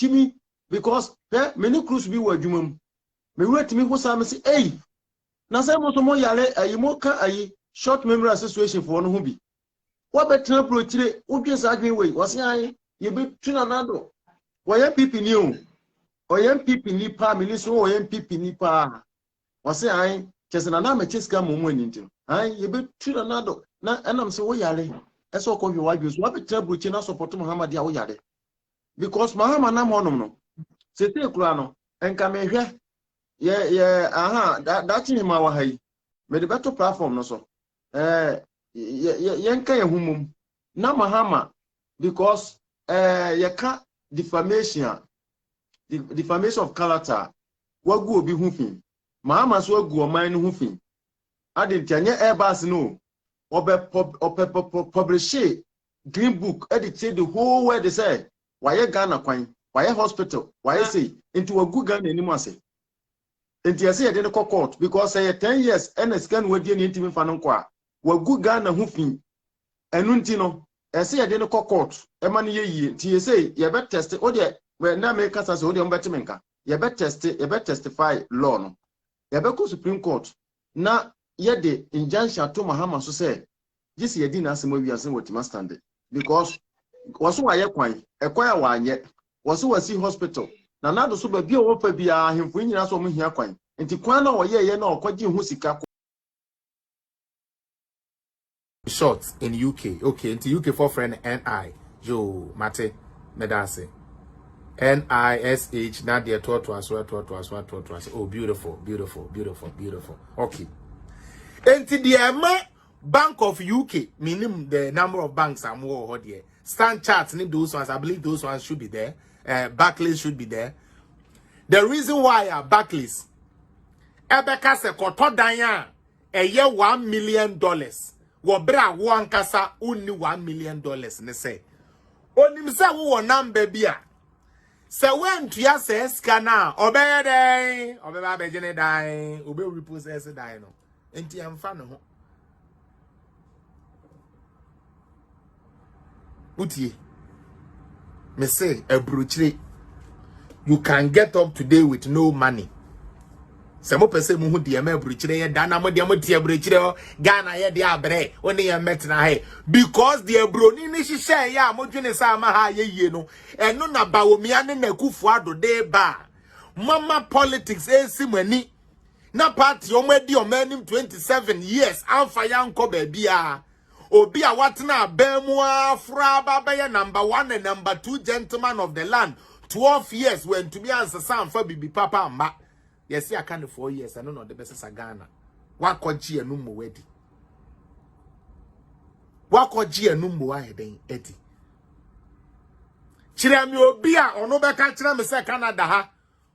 Chimi, because many crews be were jumum. Me wait me who say, hey, na say mo tomo yale ayi mo ka ayi short memory association for no bi. What better approach udwe sa adwen we wo se ayi ye be tuna nado. Wo ye pipi ni o. O ye pipi ni pa me ni so o ye pipi ni pa. Wo se ayi chese na me cheska mo mo ni ntim. Ayi ye be tuna nado na enam se wo yale. Eso ko hwe wadwe so what better approach na support Muhammad ya wo yale. Because Muhammad na mo no. Se te kura no enka me hwe that thing ma wa hai. Me the better platform no so. Yenka ye humum na mahama because yeka defamation of character wagu obi hufin mahama so wagu oman no hufin ade ntanye airbus no publish green book edit the whole way they say why Ghana kwan why hospital why say into wagu Ghana anymore say enti yesi ye de court because say 10 years ns can we dey ntimi fa no kwa wagu Ghana hufin enu nti no ese ye de no court e ma no ye nti yesi ye be test o de we na me kasa so o de mbeti menka ye be testify law no ye be ko Supreme Court na ye de injunction to Mahama so say this ye di na asem wi asem wetima stand because waso wa ye kwan e kwan a wa anye waso wasi hospital na nado so ba bi o fa bia ahemfo nyina so mo hia kwan nti kwan na wo ye na okwaji hu sika short in UK. Okay, into UK for friend NI. Joe Mate Medase. NISH now they taught to us. Oh, beautiful. Okay. Into the Bank of UK, meaning the number of banks are more here. Stand charts need those ones. I believe those ones should be there. Barclays should be there. The reason why are Barclays Ebeka se koto danya a year $1 million. Wobra one kasa only $1 million ne say. Onim se wo number bia. Se when to ya se scanner obey obeba bejene dai obe repossess dai no. Enti amfa no ho. Utie. Me say ebruchire you can get up today with no money. Some person who dear me bruchire dana mo dear mo tie bruchire Ghana ye de abre oni ye metna he because the broni ni hihye ya mo dwene sa ma ha ye yie no eno na bawomia ne na kufu ado de ba mama politics esimani na party o madi o manim 27 years amfa ya nko ba bia obi a watena abemu afra baba ye number 1 and number 2 gentleman of the land 12 years when to be answer sam for bibi papa mba. Yes, I can 4 years. I don't know the best is Ghana. What could you no more wedding? What could you no more wedding, Eddie? Chiramio Bia or no back Chiram say Canada ha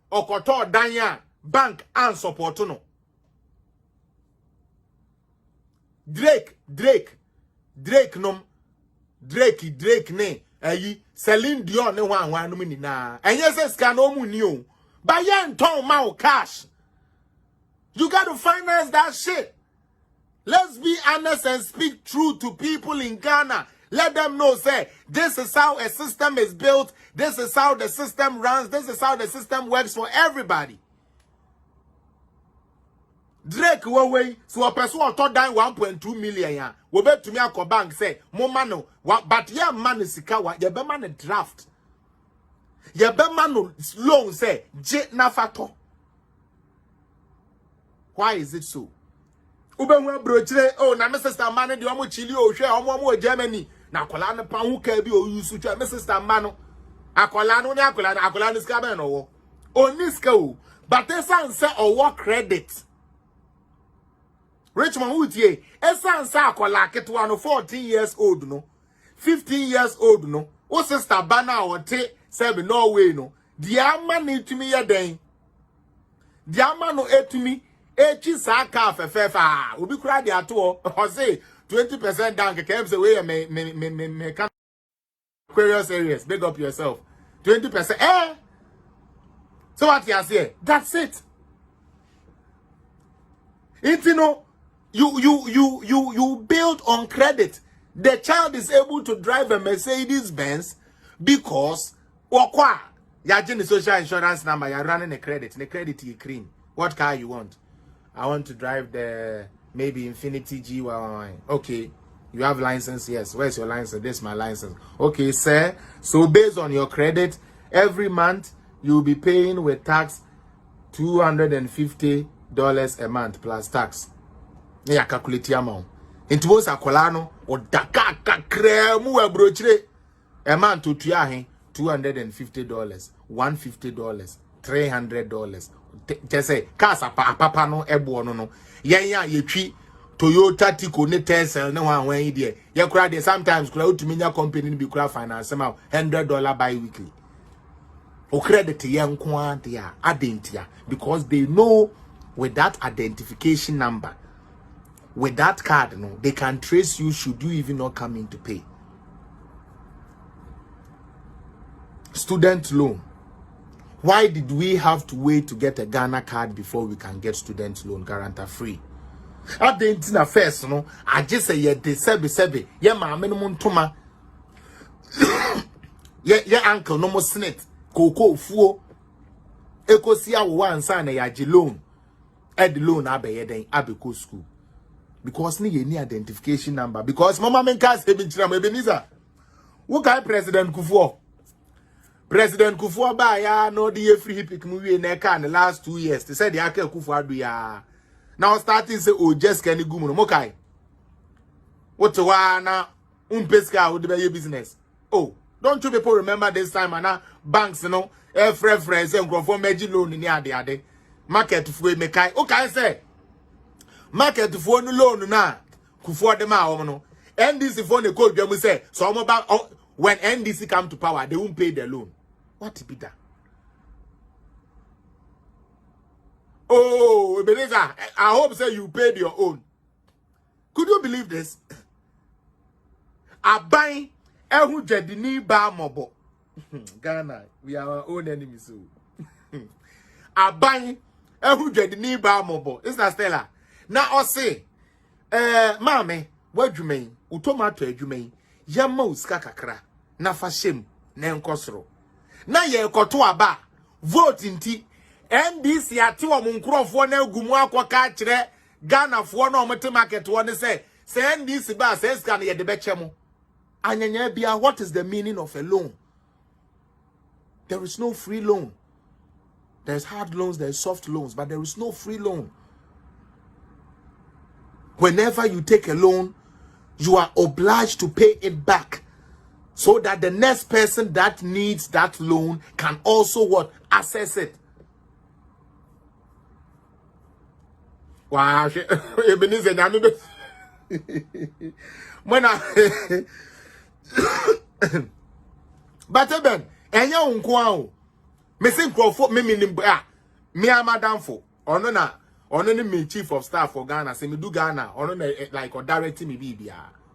or Kotor Danya Bank and support no. Drake nom Drake ne Celine Dion ne one no mini na. And yes, can no mu But yeah, ton mouth cash. You got to finance that shit. Let's be honest and speak true to people in Ghana. Let them know, say, this is how a system is built. This is how the system runs. This is how the system works for everybody. Drake way so a person will thought down 1.2 million. We bet to me a bank say, more money. But yeah, man is sikawa. Yeah, man a draft. Ye be man loan say jet na fato. Why is it so? Ube nwe brochire oh na my sister man de omo chili o hwe omo Germany na akola ne pan hu ka bi o yusu twa my sister man no akola no ne akola no ska be no wo oni ska o but esan say owo credit Richmond Utie esan say akola ketwa no 14 years old no 15 years old no o sister bana o te Sabi no way no. The man to me ya den. The man no to me. Echi sa ka fefa. Obi kura de ato o say 20% down ke say we me can Aquarius areas. Big up yourself. 20%. So what you say? That's it. It's you build on credit. The child is able to drive a Mercedes Benz because Wakwa You're getting the social insurance number, you're running a credit. The credit you cream. What car you want? I want to drive the maybe Infinity G1. Okay. You have license? Yes. Where's your license? This is my license. Okay, sir. So based on your credit, every month you'll be paying with tax $250 a month plus tax. Yeah, calculate your amount. Into most akolano or daka kremu e brochire. A month to $250, $150, $300. Just say, casa papa no ebo no. Yeah, ye treat Toyota Tico ne Tesla no one when idea. You cry sometimes cloud to media company be cry finance somehow $100 bi-weekly. O credit young quantia identia because they know with that identification number, with that card, no, they can trace you should you even not come in to pay. Student loan. Why did we have to wait to get a Ghana card before we can get student loan guarantee free? I didn't know first, no. I just say, yeah, they sebe. Yeah, my minimum toma. Yeah, uncle, no more snake. Coco, fuo. Eko siya one son, ya loan. Ed loan, abe, then abe school. Because ni any identification number. Because mama men cast him in Ebenezer. What guy President Kufuor? President Kufuor ba ya no the free pick movie in Eka in the last 2 years. They said the Ake Kufuor do ya. Now starting say oh just can you go mokai. What na umpeska would be your business. Oh, don't you people remember this time and banks you know friends and go for meji loan in the market for mekai. Okay, say market for no loan na Kufuor dem a no. NDC for the code them say so about when NDC come to power they won't pay the loan. What be that? Oh, Ebenezer, I hope say you paid your own. Could you believe this? I buy ehu jedini ba mobo. Ghana, we are our own enemies. I buy ehu jedini ba mobo. Is that Stella? Now I say, mame, what you mean? Utomato you mean? Yamo skakakra. Na fashem na nkosro. Na ye koto aba vote inti. NDC ati wa munkrofo na egumu akwaka kire Ghana fo na omete market won say NDC ba say scan ye de bechem anyanya bia. What is the meaning of a loan? There is no free loan. There's hard loans, there's soft loans, but there is no free loan. Whenever you take a loan, you are obliged to pay it back so that the next person that needs that loan can also what access it. Wow, Ebenezer, when I but even enya unko me say crofo me me madam for ono ni me chief of staff for Ghana say me do Ghana ono like or direct me bibia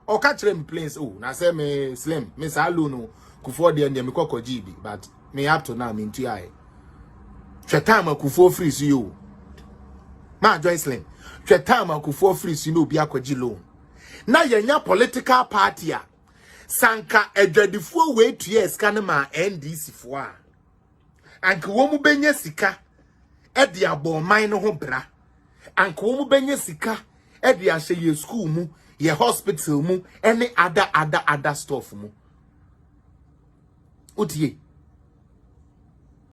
o ka kire me planes oh na say me slim me sa loan Kufuor de me kokko GB but me up to now me ntu ai Chetama Kufuor free so you ma Joycelyn Chetama Kufuor free so no bi akwaji loan na yenya political party a sanka edwadifuo we tuye scan ma NDC fo a anka wo mu benya sika e de abon man no ho bra anka wo mu benya sika e de ahye ye school mu ye hospital mu any other stuff mu utie